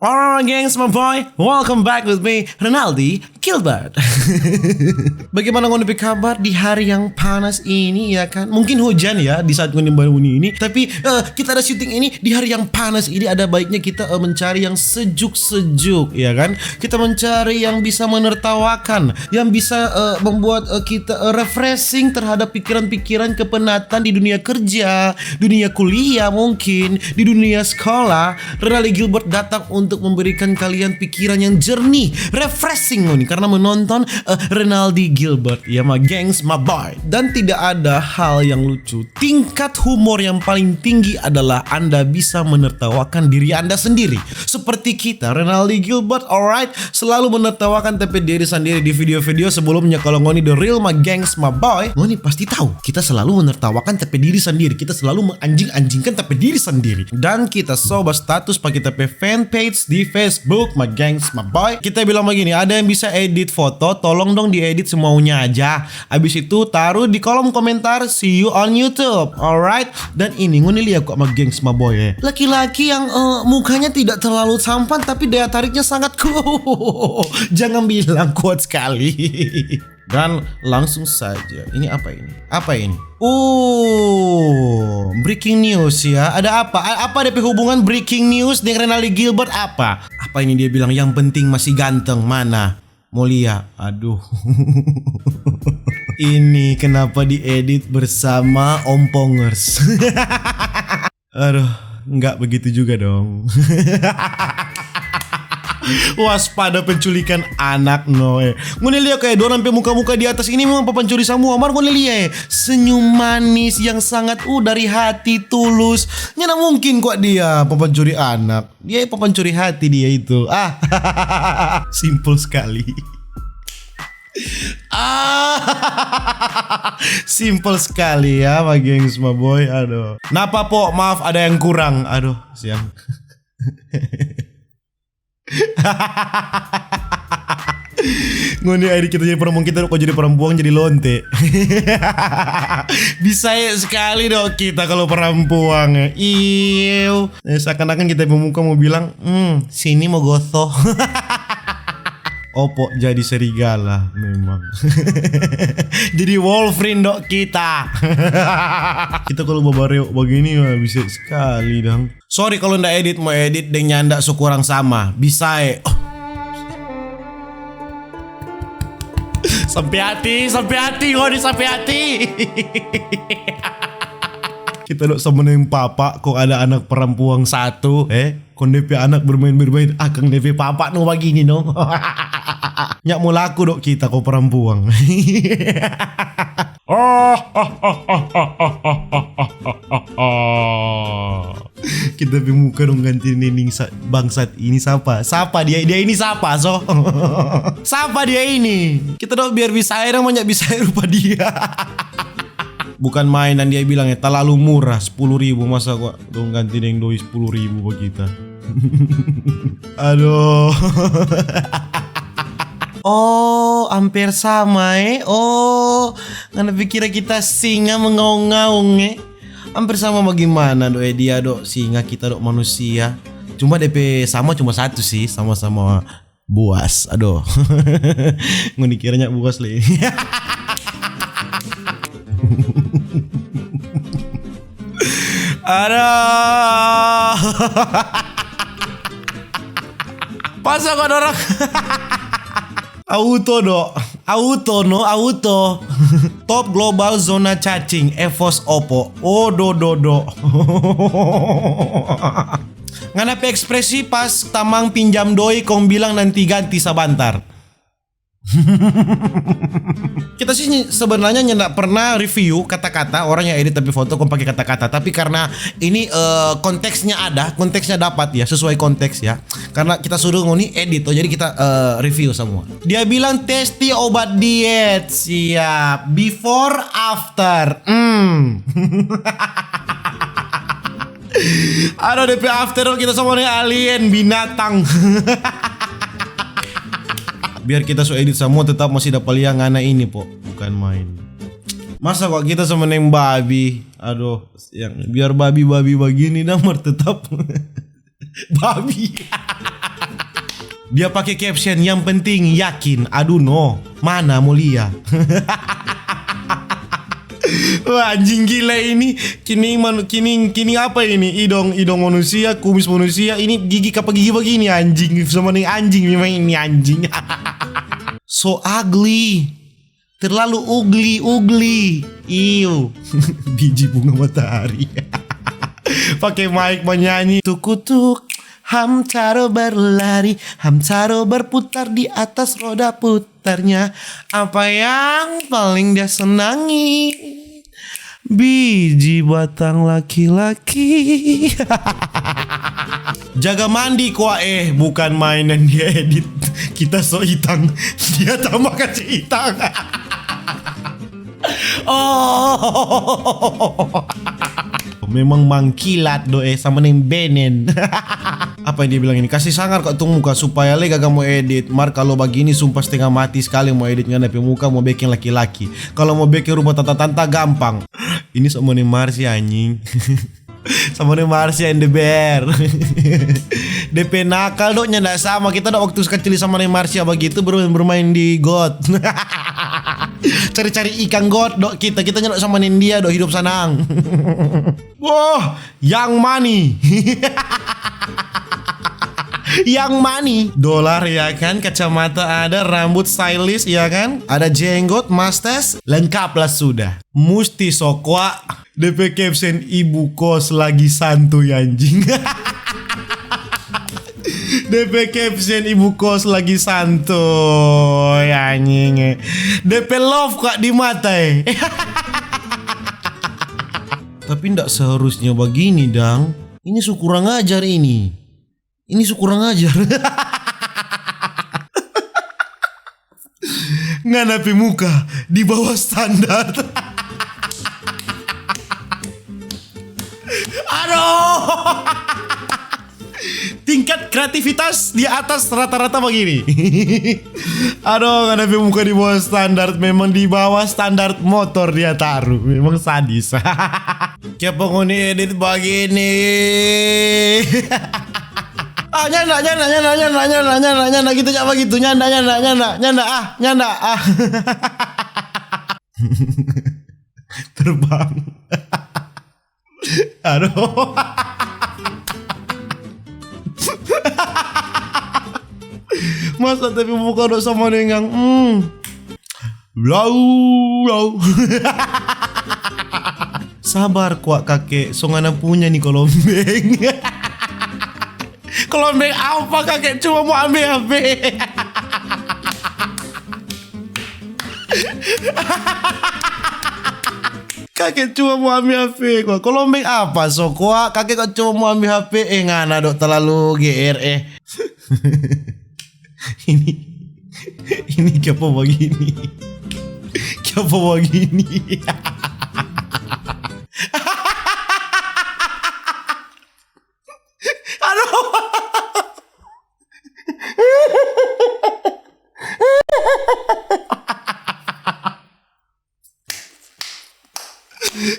Alright gengs, my boy, welcome back with me, Renaldi Gilbert. Bagaimana ngopi kabar di hari yang panas ini ya kan? Mungkin hujan ya di saat baru ini. Tapi kita ada syuting ini di hari yang panas ini. Ada baiknya kita mencari yang sejuk-sejuk ya kan? Kita mencari yang bisa menertawakan, yang bisa membuat kita refreshing terhadap pikiran-pikiran kepenatan di dunia kerja, dunia kuliah mungkin, di dunia sekolah. Renaldi Gilbert datang untuk memberikan kalian pikiran yang jernih, refreshing nih karena menonton Renaldi Gilbert ya my gengs, my boy. Dan tidak ada hal yang lucu, tingkat humor yang paling tinggi adalah Anda bisa menertawakan diri Anda sendiri. Seperti kita Renaldi Gilbert, alright, selalu menertawakan tapi diri sendiri di video-video sebelumnya. Kalau ngoni the real my gengs, my boy, ngoni pasti tahu kita selalu menertawakan tapi diri sendiri, kita selalu menganjing-anjingkan tapi diri sendiri. Dan kita sobat status pakai tapi fanpage di Facebook, my gengs, my boy. Kita bilang begini, ada yang bisa edit foto, tolong dong diedit semaunya aja. Abis itu taruh di kolom komentar, see you on YouTube, alright. Dan ini ngoni lihat kok my gengs, my boy ya, laki-laki yang mukanya tidak terlalu tampan tapi daya tariknya sangat cool. Jangan bilang kuat sekali. Dan langsung saja, ini apa ini? Apa ini? Breaking news ya. Ada apa? Apa DP hubungan breaking news dengan Renaldi Gilbert apa? Apa ini dia bilang yang penting masih ganteng, mana? Mulia. Aduh. Ini kenapa diedit bersama Om Pongers? Aduh, nggak begitu juga dong. Waspada penculikan anak Noe. Ngoni lihat kayak dorang sampai muka-muka di atas ini memang pencuri semua. Mar ngoni lihat senyum manis yang sangat dari hati tulus. Nyana mungkin kok dia pencuri anak. Dia pencuri hati dia itu. Simple sekali. Simple sekali ya my gengs, my boy. Aduh. Napa po? Maaf ada yang kurang. Aduh, siang. Ngoni air kita jadi perempuan, kita kok jadi perempuan jadi lonte. Bisa ya sekali dong kita kalau perempuan. Iu. Seakan-akan kita pemuka mau bilang, sini mau gosoh. Opo jadi serigala memang. Jadi Wolverine dok kita. Kita kalau babareo begini bisa sekali dong. Sorry kalau ndak edit, mau edit dengan nyanda sekurang sama. Bisa Sampai hati ngoni sampai hati. Kita dok sama dengan papa kok ada anak perempuan satu. Kon DP anak bermain akang DP papa no begini no. Nyak mau laku dok kita kok perempuan. Kita muka dong ganti nening bangsat ini siapa? Siapa dia ini siapa so? Siapa dia ini? Kita dong biar bisa air banyak bisa rupa dia. Bukan mainan dia bilang ya terlalu murah 10.000 masa kok dong ganti neng doi 10.000 buat kita. Aduh. Oh, hampir sama karena pikir kita singa mengaung-ngaung hampir sama bagaimana dok dia dok singa kita dok manusia. Cuma DP sama cuma satu sih, sama-sama buas. Aduh. Ngoni kiranya buas le. Aduh. Pasal kok orang. Auto. Top global zona cacing EVOS Oppo. Do. Ngana ekspresi pas tamang pinjam doi kong bilang nanti ganti sabantar. Kita sih sebenarnya nggak pernah review kata-kata orang yang edit tapi foto kok pakai kata-kata, tapi karena ini konteksnya dapat ya, sesuai konteks ya, karena kita suruh ngoni edit jadi kita review semua. Dia bilang testi obat diet siap before after. Aduh DP after kita semuanya alien binatang. Biar kita edit semua tetap masih dapat lihat ngana ini po, bukan main. Masa kok kita sama neng babi. Aduh, yang biar babi begini nomor tetap. Babi. Dia pakai caption yang penting yakin. Aduh no, mana mulia. Wah, anjing gila ini. Kini apa ini? Hidung manusia, kumis manusia. Ini gigi apa gigi begini anjing. Sama nih anjing memang ini anjing. So ugly. Terlalu ugly. Iu. Biji bunga matahari. Pakai mic menyanyi. Tuk-tuk. Hamtaro berlari, Hamtaro berputar di atas roda putarnya. Apa yang paling dia senangi? Biji batang laki-laki. Jaga mandi kuah bukan mainan dia edit. Kita so hitang, dia tambah kasih hitang. Oh. Memang mangkilat doe sama neng benen. Apa yang dia bilang ini? Kasih sangar kok tuh muka supaya le gak mau edit. Mar kalau begini sumpah setengah mati sekali mau edit ngana pe muka mau bikin laki-laki. Kalau mau bikin rumah tata-tata gampang. Ini sama nih Marsi anjing. Sama nih Marsi and the bear. DP nakal dok ndak sama kita dok waktu kecil sama nih Marsi begitu bermain di got. Cari-cari ikan got dok kita nyedok sama India dok hidup senang. Wah, yang money. Yang money. Dolar ya kan, kacamata ada, rambut stylish ya kan, ada jenggot, mustache, lengkaplah sudah. Musti sokwa. DP caption ibu kos lagi santuy anjing. DP caption ibu kos lagi santuy anjing. DP love kok di mata Tapi ndak seharusnya begini dang. Ini kurang ajar ini. Ini kurang ajar. Nganapi muka di bawah standar. Aduh. Tingkat kreativitas di atas rata-rata begini. Aduh, nganapi muka di bawah standar. Memang di bawah standar motor dia taruh. Memang sadis. Kayak penghuni edit begini. Nyanda gitu apa gitu nyanda terbang. Aduh. Masa tapi muka dok sama dengan lau. Sabar kuak kakek, songana punya nih kolombeng. Kolombeng apa kakek cuma mau ambil HP. Kakek cuma mau ambil HP kok. Kolombeng apa so kuak kakek kok cuma mau ambil HP ngana dok terlalu GR Ini kenapa begini? Kenapa begini?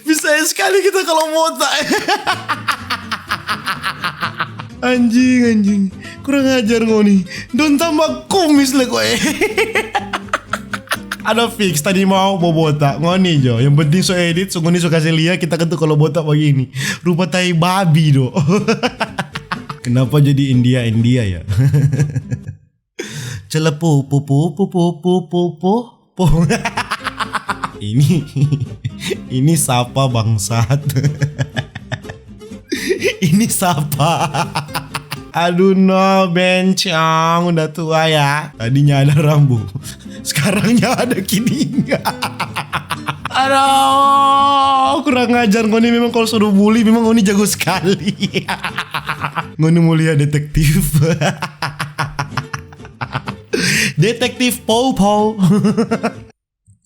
Bisa sekali kita kalau botak. Anjing kurang ajar ngoni. Don tambah kumis lah kowe. Ada fix tadi mau botak ngoni jo. Yang penting so edit so ngoni so kasih lihat kita kan tuh kalau botak begini. Rupa tai babi do. Kenapa jadi India ya? Celepu pupu. Ini siapa bangsat? Ini siapa? Aduh no bencong udah tua ya. Tadinya ada rambut, sekarangnya ada kininga. Aduh kurang ngajar Ngoni memang kalau suruh bully memang Ngoni jago sekali. Ngoni mulia detektif. Detektif Popo.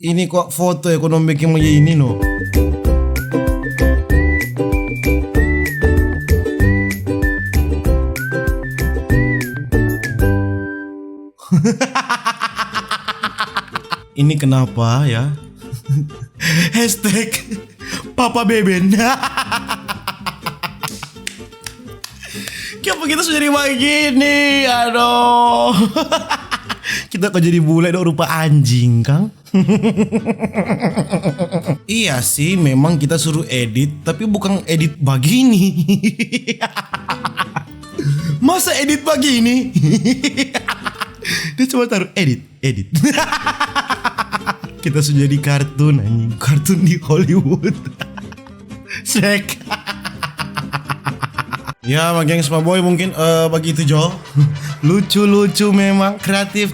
Ini kok foto ekonomi yang begini ini no. Ini kenapa ya? Hashtag Papa Beben. Kenapa Kenapa kita sudah jadi begini? Aduh. Kita kok jadi bule dong rupa anjing, Kang? Iya sih, memang kita suruh edit, tapi bukan edit begini. Masa edit begini? Dia cuma taruh edit. Kita sudah jadi kartun anjing, kartun di Hollywood. Shrek. Ya, gengs boy mungkin begitu Jo. Lucu memang, kreatif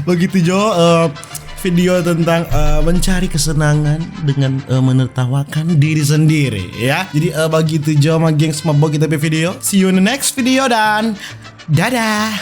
Begitu Jo, video tentang mencari kesenangan dengan menertawakan diri sendiri ya. Jadi begitu Jo sama gengs boy kita video. See you in the next video dan dadah.